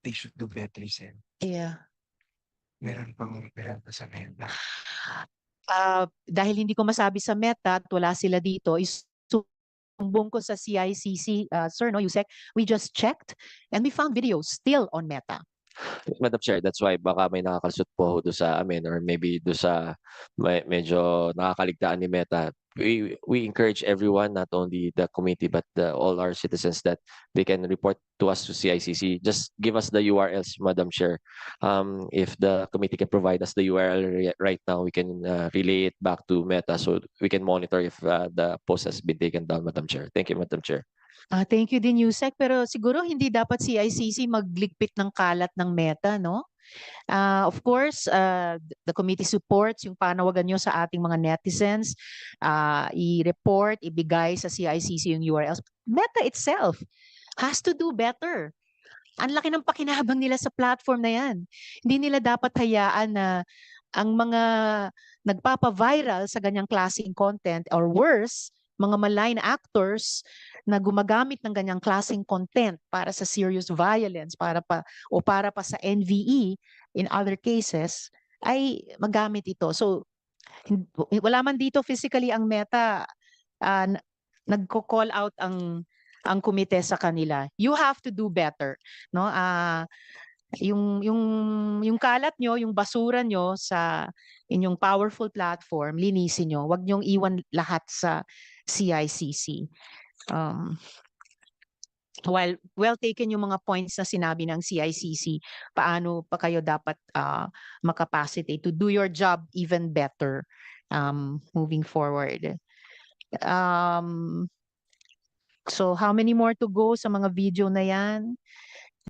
they should do better, Sen. Yeah. Meron pang pera sa Meta. Dahil hindi ko masabi sa Meta at wala sila dito, isumbong ko sa CICC, sir, no, Yusek, we just checked and we found videos still on Meta. Madam Chair, that's why baka may nakakalusot po do sa amin or maybe do sa medyo nakakaligtaan ni Meta. We encourage everyone, not only the committee but all our citizens, that they can report to us to CICC. Just give us the URLs, Madam Chair. If the committee can provide us the URL right now, we can relay it back to Meta so we can monitor if the post has been taken down, Madam Chair. Thank you, Madam Chair. Thank you din, Yusek. Pero siguro hindi dapat CICC magligpit ng kalat ng Meta, no? Of course, the committee supports yung panawagan nyo sa ating mga netizens. I-report, ibigay sa CICC yung URLs. Meta itself has to do better. Ang laki ng pakinabang nila sa platform na yan. Hindi nila dapat hayaan na ang mga nagpapa-viral sa ganyang klaseng content or worse, mga malign actors na gumagamit ng ganyang klaseng content para sa serious violence, para pa sa NVE in other cases, ay magamit ito. So, wala man dito physically ang Meta, nagko-call out ang komite sa kanila. You have to do better, no? Yung kalat nyo, yung basura nyo sa inyong powerful platform, linisin nyo. Huwag nyong iwan lahat sa CICC. While well taken yung mga points na sinabi ng CICC, paano pa kayo dapat makapacitate to do your job even better moving forward. So how many more to go sa mga video na yan?